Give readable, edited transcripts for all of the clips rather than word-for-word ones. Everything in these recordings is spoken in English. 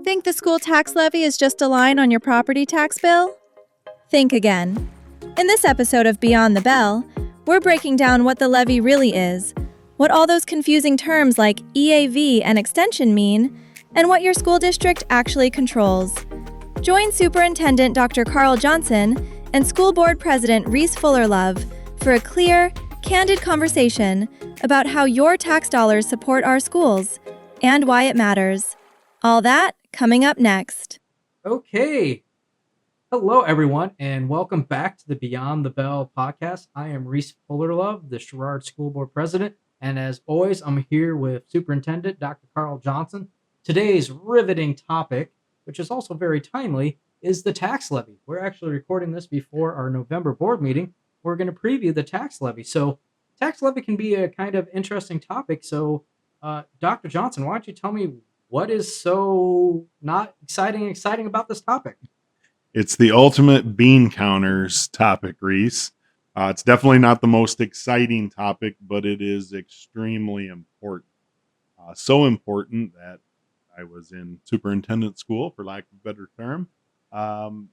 Think the school tax levy is just a line on your property tax bill? Think again. In this episode of Beyond the Bell, we're breaking down what the levy really is, what all those confusing terms like EAV and extension mean, and what your school district actually controls. Join Superintendent Dr. Carl Johnson and School Board President Rhys Fullerlove for a clear, candid conversation about how your tax dollars support our schools and why it matters. All that coming up next. Okay. Hello, everyone, and welcome back to the Beyond the Bell podcast. I am Rhys Fullerlove, the Sherrard School Board President, and as always, I'm here with Superintendent Dr. Carl Johnson. Today's riveting topic, which is also very timely, is the tax levy. We're actually recording this before our November board meeting. We're going to preview the tax levy. So, tax levy can be a kind of interesting topic. So, Dr. Johnson, why don't you tell me what is so not exciting about this topic? It's the ultimate bean counters topic, Rhys. It's definitely not the most exciting topic, but it is extremely important. So important that I was in superintendent school, for lack of a better term.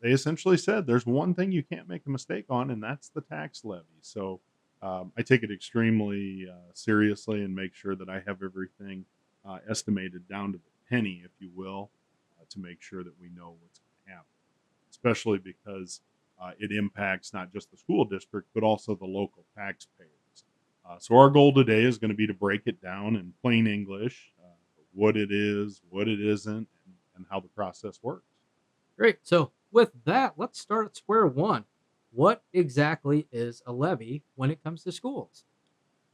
They essentially said there's one thing you can't make a mistake on, and that's the tax levy. So I take it extremely seriously and make sure that I have everything estimated down to the penny, if you will, to make sure that we know what's going to happen, especially because it impacts not just the school district, but also the local taxpayers. So our goal today is going to be to break it down in plain English, what it is, what it isn't, and how the process works. Great. So with that, let's start at square one. What exactly is a levy when it comes to schools?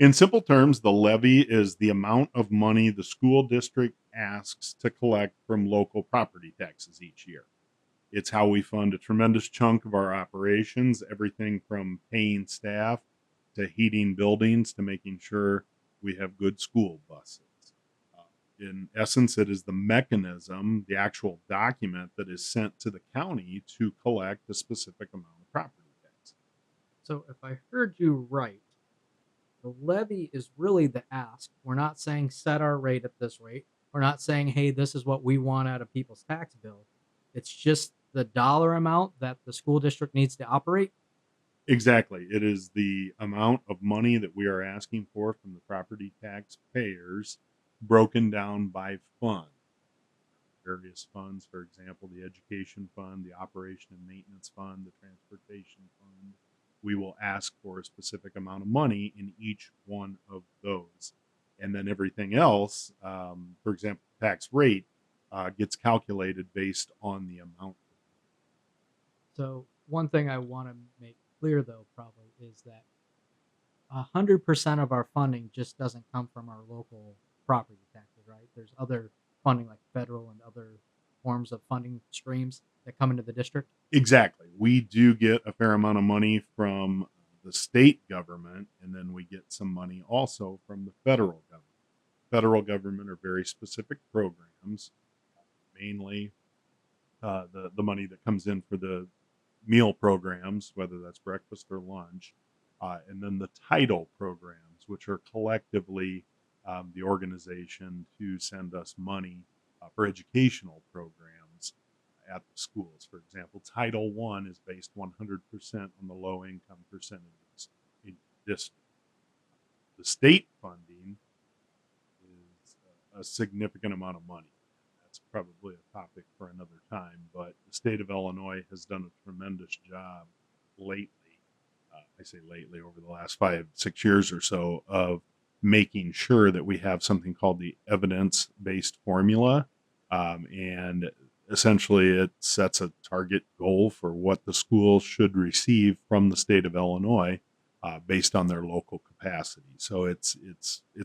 In simple terms, the levy is the amount of money the school district asks to collect from local property taxes each year. It's how we fund a tremendous chunk of our operations, everything from paying staff to heating buildings to making sure we have good school buses. In essence, it is the mechanism, the actual document that is sent to the county to collect a specific amount of property tax. So if I heard you right, the levy is really the ask. We're not saying set our rate at this rate. We're not saying, hey, this is what we want out of people's tax bill. It's just the dollar amount that the school district needs to operate. Exactly. It is the amount of money that we are asking for from the property tax payers broken down by fund. Various funds, for example, the education fund, the operation and maintenance fund, the transportation fund. We will ask for a specific amount of money in each one of those. And then everything else, for example, tax rate, gets calculated based on the amount. So one thing I want to make clear, though, probably is that 100% of our funding just doesn't come from our local property taxes, right? There's other funding like federal and other forms of funding streams that come into the district. Exactly. We do get a fair amount of money from the state government, and then we get some money also from the federal government. Federal government are very specific programs, mainly the money that comes in for the meal programs, whether that's breakfast or lunch, and then the title programs, which are collectively the organization to send us money for educational programs at the schools. For example, Title I is based 100% on the low income percentages in the district. The state funding is a significant amount of money. That's probably a topic for another time, but the state of Illinois has done a tremendous job lately. I say lately, over the last 5-6 years or so, of making sure that we have something called the evidence-based formula. And essentially it sets a target goal for what the schools should receive from the state of Illinois based on their local capacity. So it's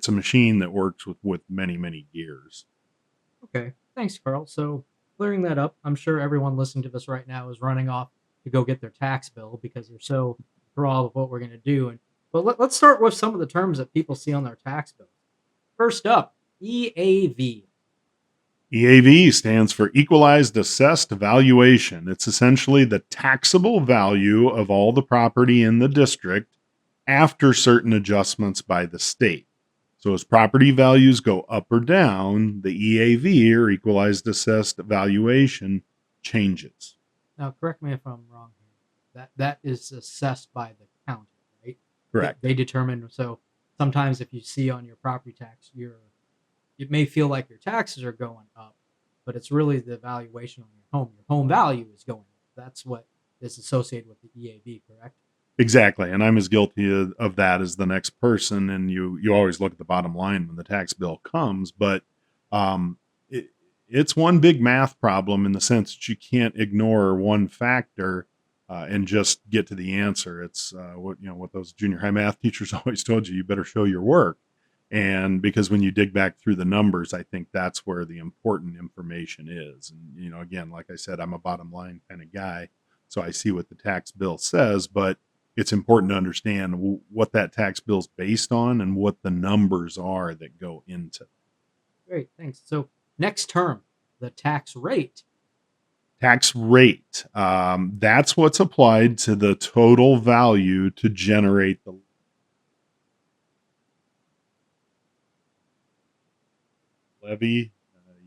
a machine that works with many gears. Okay, thanks, Carl. So clearing that up, I'm sure everyone listening to this right now is running off to go get their tax bill because they're so enthralled with what we're going to do. But let's start with some of the terms that people see on their tax bill. First up, EAV. EAV stands for Equalized Assessed Valuation. It's essentially the taxable value of all the property in the district after certain adjustments by the state. So as property values go up or down, the EAV, or equalized assessed valuation, changes. Now, correct me if I'm wrong here. That is assessed by the county, right? Correct. They determine. So sometimes if you see on your property tax, it may feel like your taxes are going up, but it's really the valuation on your home. Your home value is going up. That's what is associated with the EAV, correct? Exactly. And I'm as guilty of that as the next person. And you always look at the bottom line when the tax bill comes, but um, it's one big math problem in the sense that you can't ignore one factor and just get to the answer. It's what those junior high math teachers always told you: you better show your work. And because when you dig back through the numbers, I think that's where the important information is. And again, like I said, I'm a bottom line kind of guy, so I see what the tax bill says, but it's important to understand what that tax bill is based on and what the numbers are that go into it. Great, thanks. So next term, the tax rate. Tax rate, that's what's applied to the total value to generate the levy.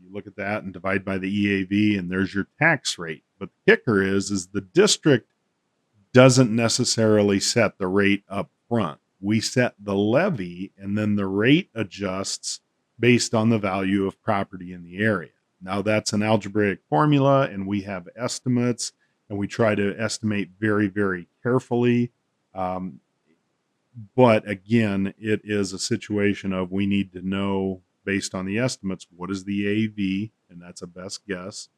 You look at that and divide by the EAV, and there's your tax rate. But the kicker is the district doesn't necessarily set the rate up front. We set the levy, and then the rate adjusts based on the value of property in the area. Now, that's an algebraic formula, and we have estimates, and we try to estimate very, very carefully. Um, but again, it is a situation of we need to know based on the estimates what is the AV, and that's a best guess.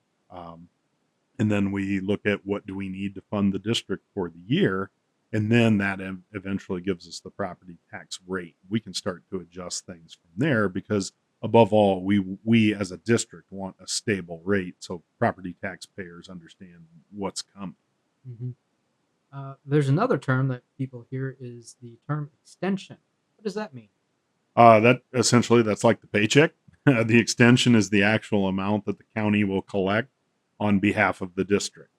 And then we look at what do we need to fund the district for the year, and then that eventually gives us the property tax rate. We can start to adjust things from there because above all, we as a district want a stable rate so property taxpayers understand what's coming. Mm-hmm. There's another term that people hear is the term extension. What does that mean? That essentially that's like the paycheck. The extension is the actual amount that the county will collect on behalf of the district.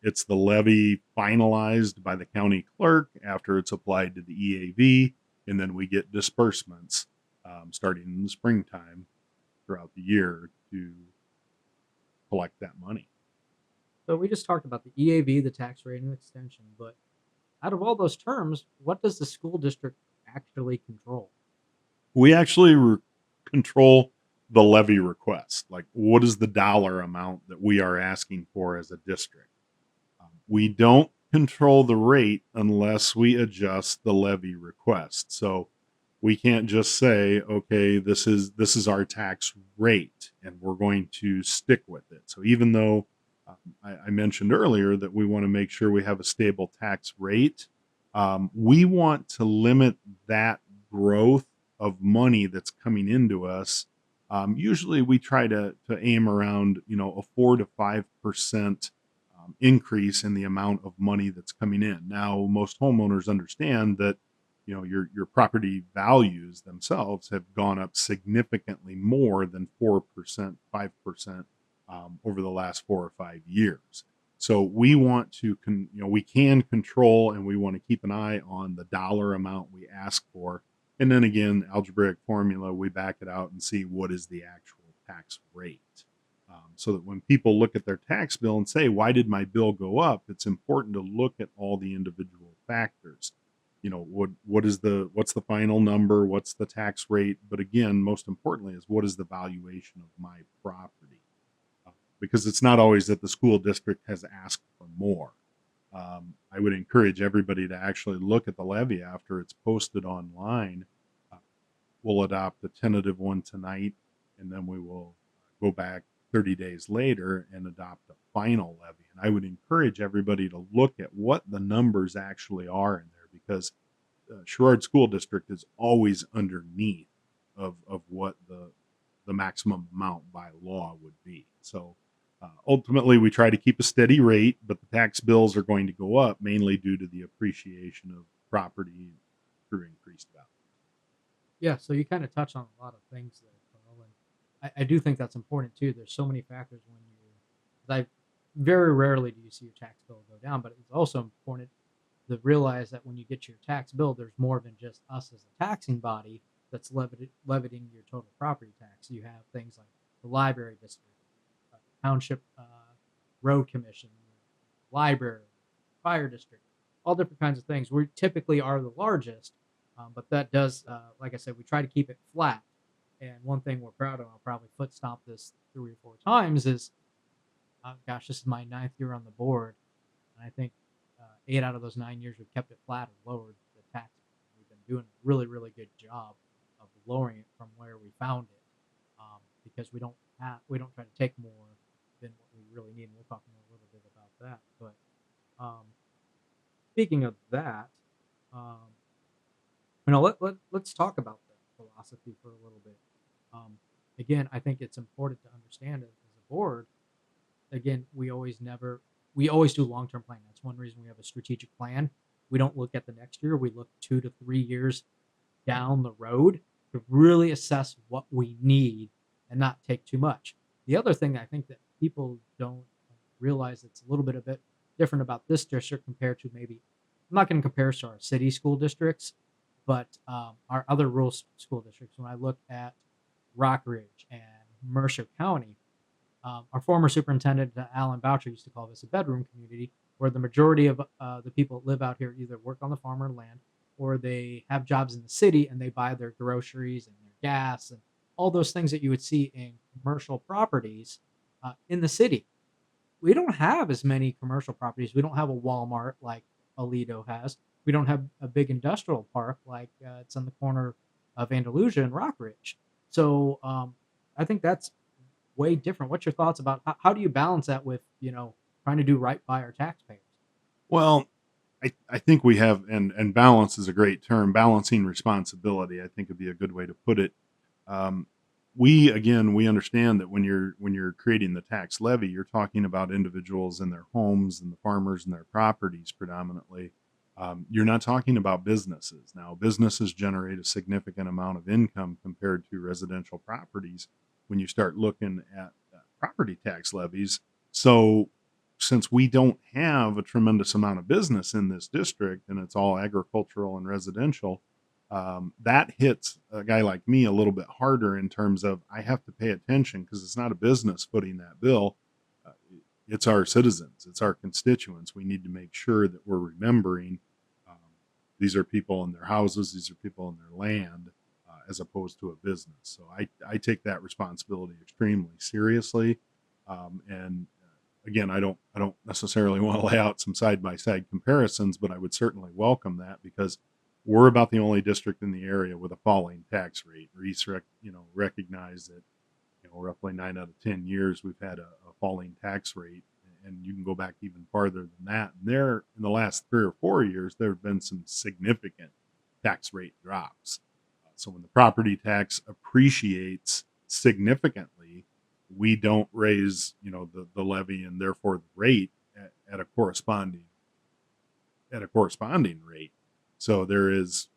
It's the levy finalized by the county clerk after it's applied to the EAV, and then we get disbursements starting in the springtime throughout the year to collect that money. So we just talked about the EAV, the tax rate, and extension, but out of all those terms, what does the school district actually control? We actually control the levy request. Like, what is the dollar amount that we are asking for as a district? We don't control the rate unless we adjust the levy request. So we can't just say, okay, this is our tax rate, and we're going to stick with it. So even though I mentioned earlier that we want to make sure we have a stable tax rate, we want to limit that growth of money that's coming into us. Usually we try to aim around, a 4 to 5% increase in the amount of money that's coming in. Now, most homeowners understand that, your property values themselves have gone up significantly more than 4%, 5% over the last 4 or 5 years. So we want to, we can control, and we want to keep an eye on the dollar amount we ask for. And then again, algebraic formula, we back it out and see what is the actual tax rate. So that when people look at their tax bill and say, why did my bill go up? It's important to look at all the individual factors. What's the final number? What's the tax rate? But again, most importantly is what is the valuation of my property? Because it's not always that the school district has asked for more. I would encourage everybody to actually look at the levy after it's posted online. We'll adopt a tentative one tonight, and then we will go back 30 days later and adopt a final levy. And I would encourage everybody to look at what the numbers actually are in there, because Sherrard School District is always underneath of what the maximum amount by law would be. So ultimately, we try to keep a steady rate, but the tax bills are going to go up mainly due to the appreciation of property through increased value. Yeah, so you kind of touch on a lot of things there, Carl, and I do think that's important too. There's so many factors when very rarely do you see your tax bill go down, but it's also important to realize that when you get your tax bill, there's more than just us as a taxing body. that's levying your total property tax. You have things like the library district, township road commission, library, fire district, all different kinds of things. We typically are the largest, but that does, like I said, we try to keep it flat. And one thing we're proud of, I'll probably foot stomp this 3 or 4 times, is, gosh, this is my 9th year on the board, and I think 8 out of those 9 years we've kept it flat or lowered the tax. We've been doing a really, really good job of lowering it from where we found it, because we don't try to take more than what we really need. And we'll talk more a little bit about that. But speaking of that, let's talk about the philosophy for a little bit. Again, I think it's important to understand it as a board. Again, we always do long-term planning. That's one reason we have a strategic plan. We don't look at the next year. We look 2 to 3 years down the road to really assess what we need and not take too much. The other thing I think that people don't realize that's a bit different about this district compared to maybe, I'm not going to compare us to our city school districts, but our other rural school districts. When I look at Rock Ridge and Mercer County, our former superintendent, Alan Boucher, used to call this a bedroom community, where the majority of the people that live out here either work on the farm or land, or they have jobs in the city and they buy their groceries and their gas and all those things that you would see in commercial properties in the city. We don't have as many commercial properties. We don't have a Walmart like Aledo has. We don't have a big industrial park like it's on the corner of Andalusia and Rock Ridge. So I think that's way different. What's your thoughts about how do you balance that with, trying to do right by our taxpayers? Well, I think we have, and balance is a great term. Balancing responsibility, I think, would be a good way to put it. We understand that when you're creating the tax levy, you're talking about individuals and their homes and the farmers and their properties predominantly. You're not talking about businesses. Now, businesses generate a significant amount of income compared to residential properties when you start looking at property tax levies. So since we don't have a tremendous amount of business in this district and it's all agricultural and residential, that hits a guy like me a little bit harder in terms of I have to pay attention because it's not a business footing that bill. It's our citizens, it's our constituents. We need to make sure that we're remembering these are people in their houses, these are people in their land, as opposed to a business. So I take that responsibility extremely seriously. And again, I don't necessarily want to lay out some side-by-side comparisons, but I would certainly welcome that because we're about the only district in the area with a falling tax rate. Rhys, recognized that, roughly 9 out of 10 years we've had a falling tax rate, and you can go back even farther than that. And there, in the last 3 or 4 years, there have been some significant tax rate drops. So when the property tax appreciates significantly, we don't raise, the levy and therefore the rate at a corresponding rate. So there is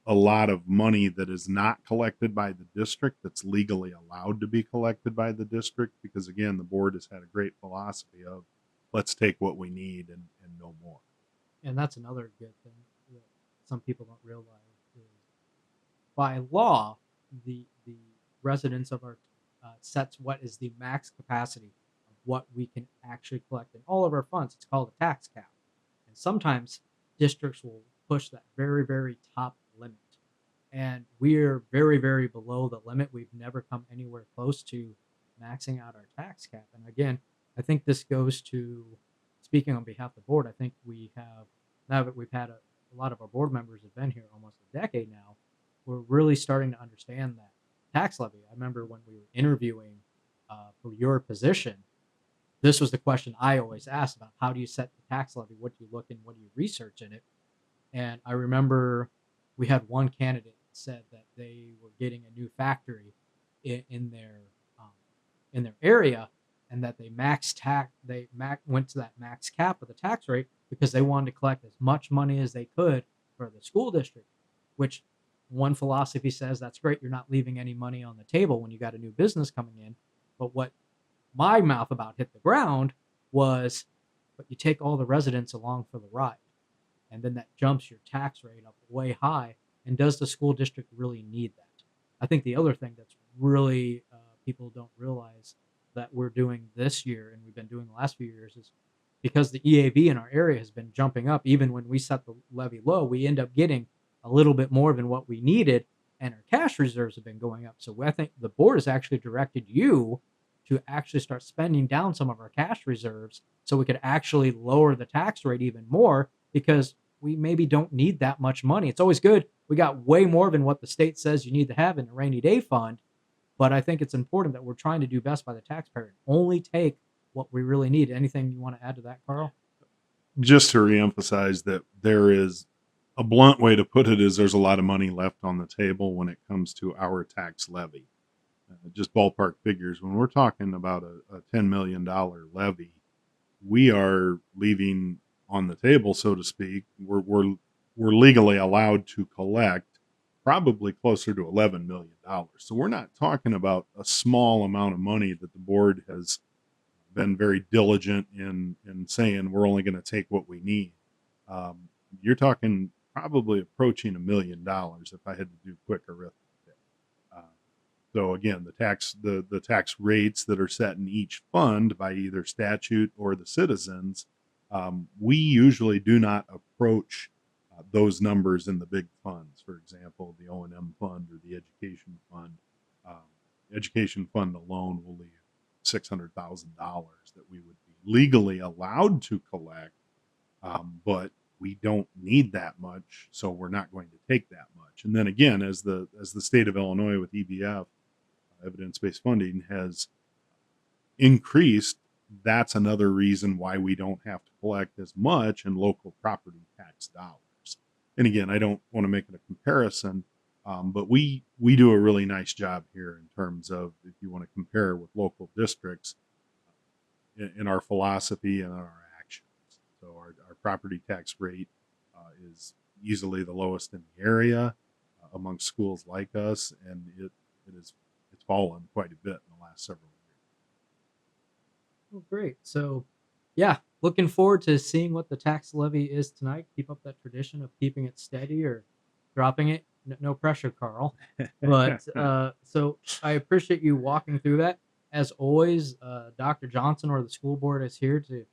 a lot of money that is not collected by the district that's legally allowed to be collected by the district because, again, the board has had a great philosophy of let's take what we need and no more. And that's another good thing that some people don't realize is by law, the residents of our sets what is the max capacity of what we can actually collect in all of our funds. It's called a tax cap. And sometimes districts will push that very, very top limit. And we're very, very below the limit. We've never come anywhere close to maxing out our tax cap. And again, I think this goes to, speaking on behalf of the board, I think we have, now that we've had a lot of our board members have been here almost a decade now, we're really starting to understand that tax levy. I remember when we were interviewing for your position, this was the question I always asked about how do you set the tax levy? What do you look in? What do you research in it? And I remember we had one candidate that said that they were getting a new factory in their area, and that they went to that max cap of the tax rate because they wanted to collect as much money as they could for the school district, which one philosophy says that's great. You're not leaving any money on the table when you got a new business coming in. But what my mouth about hit the ground was, but you take all the residents along for the ride. And then that jumps your tax rate up way high. And does the school district really need that? I think the other thing that's really people don't realize that we're doing this year and we've been doing the last few years is because the EAV in our area has been jumping up. Even when we set the levy low, we end up getting a little bit more than what we needed, and our cash reserves have been going up. So I think the board has actually directed you to actually start spending down some of our cash reserves so we could actually lower the tax rate even more, because we maybe don't need that much money. It's always good. We got way more than what the state says you need to have in a rainy day fund. But I think it's important that we're trying to do best by the taxpayer and only take what we really need. Anything you want to add to that, Carl? Just to reemphasize that there is a blunt way to put it is there's a lot of money left on the table when it comes to our tax levy. Just ballpark figures. When we're talking about a $10 million levy, we are leaving on the table, so to speak. We're legally allowed to collect probably closer to $11 million. So we're not talking about a small amount of money that the board has been very diligent in saying we're only going to take what we need. You're talking probably approaching $1 million if I had to do quick arithmetic. So again, the tax rates that are set in each fund by either statute or the citizens, we usually do not approach those numbers in the big funds. For example, the O&M fund or the education fund. Education fund alone will leave $600,000 that we would be legally allowed to collect, but we don't need that much, so we're not going to take that much. And then again, as the state of Illinois with EBF, evidence-based funding, has increased, that's another reason why we don't have to collect as much in local property tax dollars. And again, I don't want to make it a comparison, but we do a really nice job here in terms of, if you want to compare with local districts, in our philosophy and our actions. So our property tax rate is easily the lowest in the area amongst schools like us, and it's fallen quite a bit in the last several years. Oh, great. So, yeah, looking forward to seeing what the tax levy is tonight. Keep up that tradition of keeping it steady or dropping it. No pressure, Carl. But so I appreciate you walking through that. As always, Dr. Johnson or the school board is here to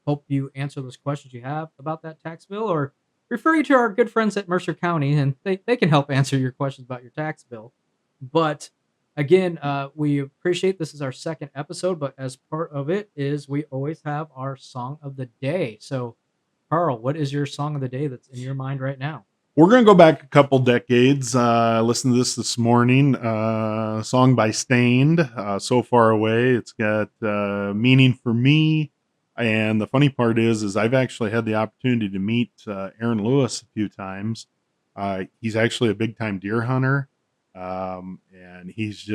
help you answer those questions you have about that tax bill, or refer you to our good friends at Mercer County, and they can help answer your questions about your tax bill. But again, we appreciate this is our second episode, but as part of it is we always have our song of the day. So, Carl, what is your song of the day that's in your mind right now? We're going to go back a couple decades. Listen to this morning. Song by Stained, So Far Away. It's got meaning for me. And the funny part is I've actually had the opportunity to meet Aaron Lewis a few times. He's actually a big time deer hunter. And he's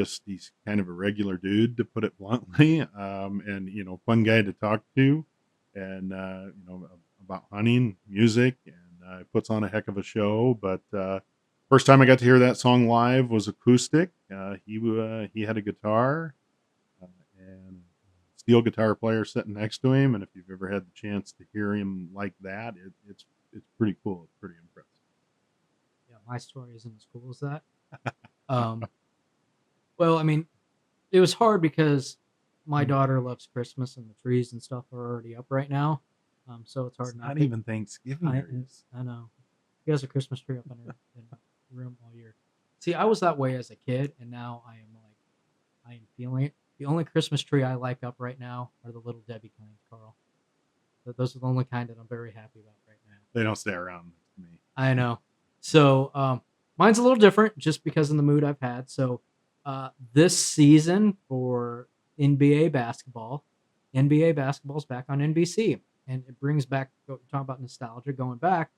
kind of a regular dude, to put it bluntly. And, fun guy to talk to, and, about hunting, music, and puts on a heck of a show. But first time I got to hear that song live was acoustic. He had a guitar and a steel guitar player sitting next to him. And if you've ever had the chance to hear him like that, it's pretty cool. It's pretty impressive. Yeah, my story isn't as cool as that. Well, I mean, it was hard because my daughter loves Christmas and the trees and stuff are already up right now. So it's hard. Not even Thanksgiving. I know. He has a Christmas tree up in her room all year. See, I was that way as a kid, and now I am feeling it. The only Christmas tree I like up right now are the Little Debbie kind, Carl. Those are the only kind that I'm very happy about right now. They don't stay around to me. I know. So mine's a little different just because of the mood I've had. So this season for NBA basketball's back on NBC. And it brings back, talk about nostalgia, going back.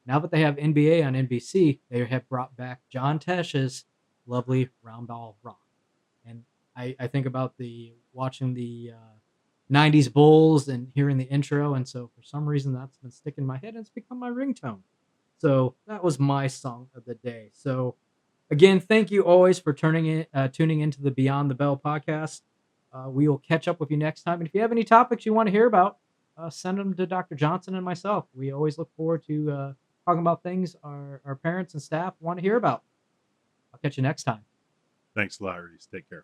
Now that they have NBA on NBC, they have brought back John Tesh's lovely Round Ball Rock. And I think about watching the 90s Bulls and hearing the intro. And so for some reason that's been sticking in my head and it's become my ringtone. So that was my song of the day. So again, thank you always for tuning into the Beyond the Bell podcast. We will catch up with you next time. And if you have any topics you want to hear about, send them to Dr. Johnson and myself. We always look forward to talking about things our parents and staff want to hear about. I'll catch you next time. Thanks a lot, Rhys. Take care.